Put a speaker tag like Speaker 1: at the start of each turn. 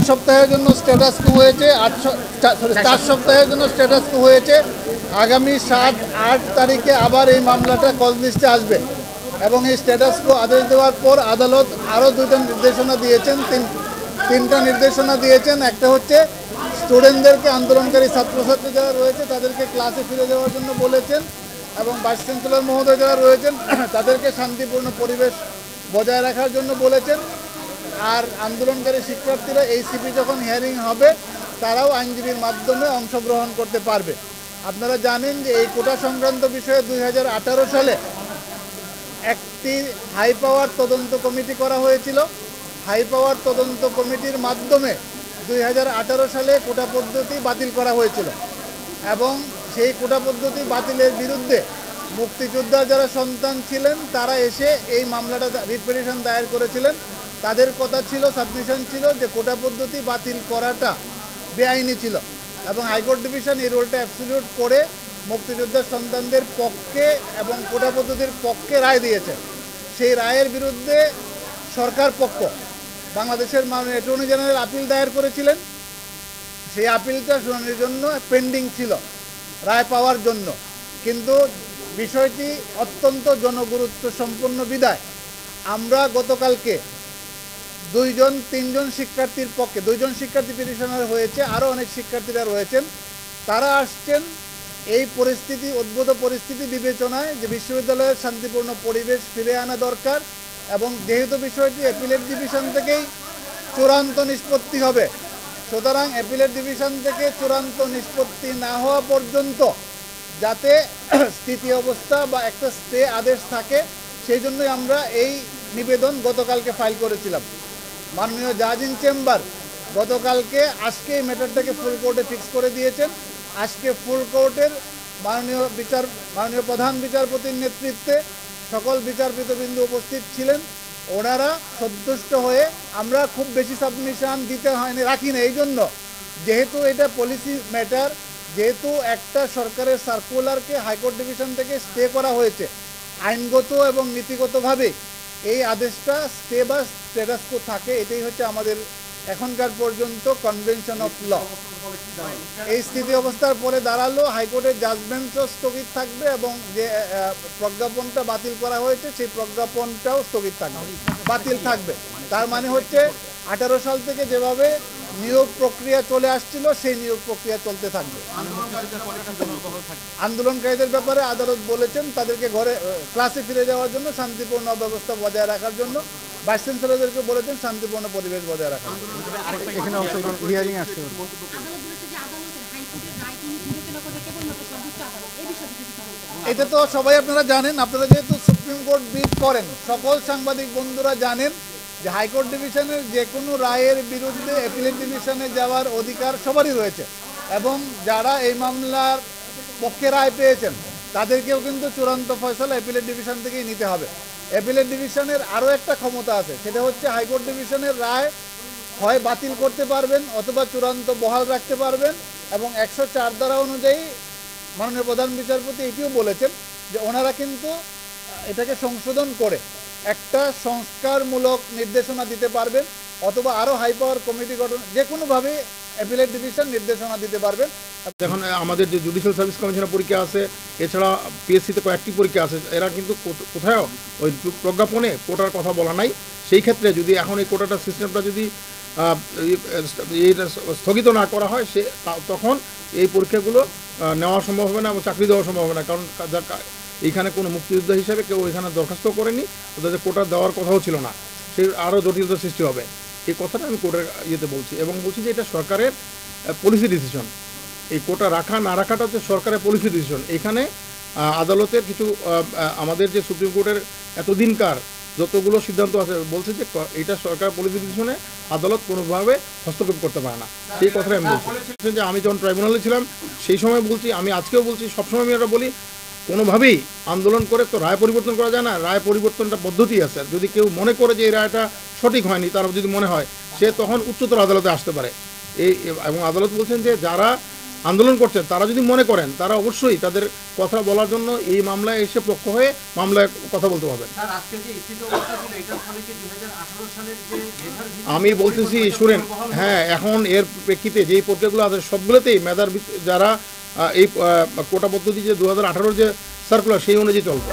Speaker 1: সপ্তাহের জন্য স্ট্যাটাস কো হয়েছে, 4 সপ্তাহের জন্য স্ট্যাটাস কো হয়েছে। আগামী 7-8 তারিখে আবার এই মামলাটা কল লিস্টে আসবে এবং এই স্ট্যাটাস কো আদেশ দেওয়ার পর আদালত আরও 2টা নির্দেশনা দিয়েছেন, 3টা নির্দেশনা দিয়েছেন। একটা হচ্ছে স্টুডেন্টদেরকে, আন্দোলনকারী ছাত্রছাত্রী যারা রয়েছে তাদেরকে ক্লাসে ফিরে যাওয়ার জন্য বলেছেন এবং ভাইস চ্যান্সেলর মহোদয় যারা রয়েছেন তাদেরকে শান্তিপূর্ণ পরিবেশ বজায় রাখার জন্য বলেছেন। আর আন্দোলনকারী শিক্ষার্থীরা এইসিপি যখন হিয়ারিং হবে তারাও আইনজীবীর মাধ্যমে অংশগ্রহণ করতে পারবে। আপনারা জানেন যে এই কোটা সংক্রান্ত বিষয়ে 2018 সালে একটি হাই পাওয়ার তদন্ত কমিটি করা হয়েছিল। হাই পাওয়ার তদন্ত কমিটির মাধ্যমে 2018 সালে কোটা পদ্ধতি বাতিল করা হয়েছিল এবং সেই কোটা পদ্ধতি বাতিলের বিরুদ্ধে মুক্তিযোদ্ধার যারা সন্তান ছিলেন তারা এসে এই মামলাটা রিট পিটিশন দায়ের করেছিলেন। তাদের কথা ছিল, সাবমিশন ছিল যে কোটা পদ্ধতি বাতিল করাটা বেআইনি ছিল এবং হাইকোর্ট ডিভিশন এই রোলটা অ্যাবসলিউট করে মুক্তিযোদ্ধার সন্তানদের পক্ষে এবং কোটা পদ্ধতির পক্ষে রায় দিয়েছে। সেই রায়ের বিরুদ্ধে সরকার পক্ষ বাংলাদেশের মাননীয় অ্যাটর্নি জেনারেল আপিল দায়ের করেছিলেন। সেই আপিলটা শুনানির জন্য পেন্ডিং ছিল রায় পাওয়ার জন্য, কিন্তু বিষয়টি অত্যন্ত জনগুরুত্ব সম্পন্ন বিধায় আমরা গতকালকে 2-3 শিক্ষার্থীর পক্ষে, 2 শিক্ষার্থী পিটিশনার হয়েছে, আরও অনেক শিক্ষার্থীরা রয়েছেন, তারা আসছেন এই পরিস্থিতি, উদ্ভূত পরিস্থিতি বিবেচনায় যে বিশ্ববিদ্যালয়ের শান্তিপূর্ণ পরিবেশ ফিরে আনা দরকার এবং যেহেতু বিষয়টি অ্যাপিলেট ডিভিশন থেকেই চূড়ান্ত নিষ্পত্তি হবে, সুতরাং অ্যাপিলেট ডিভিশন থেকে চূড়ান্ত নিষ্পত্তি না হওয়া পর্যন্ত যাতে স্থিতি অবস্থা বা একটা স্টে আদেশ থাকে, সেই জন্যই আমরা এই নিবেদন গতকালকে ফাইল করেছিলাম। মাননীয় জাজ ইন চেম্বার গতকালকে আজকে এই ম্যাটারটাকে ফুল কোর্টে ফিক্স করে দিয়েছেন। আজকে ফুল কোর্টের মাননীয় প্রধান বিচারপতির নেতৃত্বে সকল বিচারপতিবৃন্দ উপস্থিত ছিলেন। ওনারা সন্তুষ্ট হয়ে, আমরা খুব বেশি সাবমিশন দিতে হয়নি, রাখি না, এই জন্য যেহেতু এটা পলিসি ম্যাটার, যেহেতু একটা সরকারের সার্কুলারকে হাইকোর্ট ডিভিশন থেকে স্টে করা হয়েছে, আইনগত এবং নীতিগতভাবে এই আদেশটা স্টে বা স্ট্যাটাস কো থাকে, এটাই হচ্ছে আমাদের এখনকার পর্যন্ত কনভেনশন অফ ল। এই স্থিতি অবস্থার পরে দাঁড়ালো হাইকোর্টের জাজমেন্টও স্থগিত থাকবে এবং যে প্রজ্ঞাপনটা বাতিল করা হয়েছে সেই প্রজ্ঞাপনটাও স্থগিত থাকবে, বাতিল থাকবে। তার মানে হচ্ছে 18 সাল থেকে যেভাবে নিয়োগ প্রক্রিয়া চলে আসছিল সেই নিয়োগ প্রক্রিয়া চলতে থাকবে। আন্দোলনকারীদের ব্যাপারে আদালত বলেছেন তাদেরকে ঘরে ক্লাসে ফিরে যাওয়ার জন্য, শান্তিপূর্ণ ব্যবস্থা বজায় রাখার জন্য, ভাইস চ্যান্সেলরদেরকে বলেছেন শান্তিপূর্ণ পরিবেশ বজায় রাখার জন্য। এটা তো সবাই আপনারা জানেন, আপনারা যেহেতু সুপ্রিম কোর্ট বিট করেন, সকল সাংবাদিক বন্ধুরা জানেন যে হাইকোর্ট ডিভিশনের যে কোনো রায়ের বিরুদ্ধে অ্যাপিলেট ডিভিশনে যাওয়ার অধিকার সবারই রয়েছে এবং যারা এই মামলার পক্ষে রায় পেয়েছেন তাদেরকেও কিন্তু চূড়ান্ত ফয়সালা অ্যাপিলেট ডিভিশন থেকেই নিতে হবে। অ্যাপিলেট ডিভিশনের আরও একটা ক্ষমতা আছে, সেটা হচ্ছে হাইকোর্ট ডিভিশনের রায় হয় বাতিল করতে পারবেন অথবা চূড়ান্ত বহাল রাখতে পারবেন এবং 104 ধারা অনুযায়ী মাননীয় প্রধান বিচারপতি এটিও বলেছেন যে ওনারা কিন্তু এটাকে সংশোধন করে একটা সংস্কারমূলক নির্দেশনা দিতে পারবেন অথবা আরও হাই পাওয়ার কমিটি গঠন, যে কোনোভাবে অ্যাপিলেট ডিভিশন নির্দেশনা দিতে পারবেন।
Speaker 2: এখন আমাদের যে জুডিশিয়াল সার্ভিস কমিশনের পরীক্ষা আছে, এছাড়া পিএসসিতে কয়েকটি পরীক্ষা আছে, এরা কিন্তু কোথাও ওই প্রজ্ঞাপনে কোটার কথা বলা নাই। সেই ক্ষেত্রে যদি এখন এই কোটাটা সিস্টেমটা যদি স্থগিত না করা হয়, তখন এই পরীক্ষাগুলো নেওয়া সম্ভব হবে না এবং চাকরি দেওয়া সম্ভব হবে না, কারণ এইখানে কোনো মুক্তিযোদ্ধা হিসাবে কেউ এখানে দরখাস্ত করেনি, তাদের কোটা দেওয়ার কথাও ছিল না, সেই আরও জটিলতা সৃষ্টি হবে। এই কথাটা আমি কোর্টের ইয়েতে বলছি এবং বলছি যে এটা সরকারের পলিসি ডিসিশন। এই কোটা রাখা না রাখাটা হচ্ছে সরকারের পলিসি ডিসিশন। এখানে আদালতের কিছু আমাদের যে সুপ্রিম কোর্টের এতদিনকার যতগুলো সিদ্ধান্ত আছে বলছে যে এটা সরকার পলিসি ডিসিশনে আদালত কোনোভাবে হস্তক্ষেপ করতে পারে না, সেই কথাটাই আমি বলছি। যে আমি যখন ট্রাইব্যুনালে ছিলাম সেই সময় বলছি, আমি আজকেও বলছি, সবসময় আমি এটা বলি, কোনোভাবেই আন্দোলন করে তো রায় পরিবর্তন করা যায় না। রায় পরিবর্তনটা পদ্ধতি আছে, যদি কেউ মনে করে যে এই রায়টা সঠিক হয়নি, তার যদি মনে হয় সে তখন উচ্চতর আদালতে আসতে পারে। এবং আদালত বলছেন যে যারা আন্দোলন করছেন তারা যদি মনে করেন, তারা অবশ্যই তাদের কথা বলার জন্য এই মামলায় এসে পক্ষ হয়ে মামলায় কথা বলতে পারবেন। আমি বলতেছি শুনেন, হ্যাঁ, এখন এর প্রেক্ষিতে যেই প্রক্রিয়াগুলো আছে সবগুলোতেই মেধার যারা এই কোটা পদ্ধতি যে 2018 যে সার্কুলার সেই অনুযায়ী চলবে।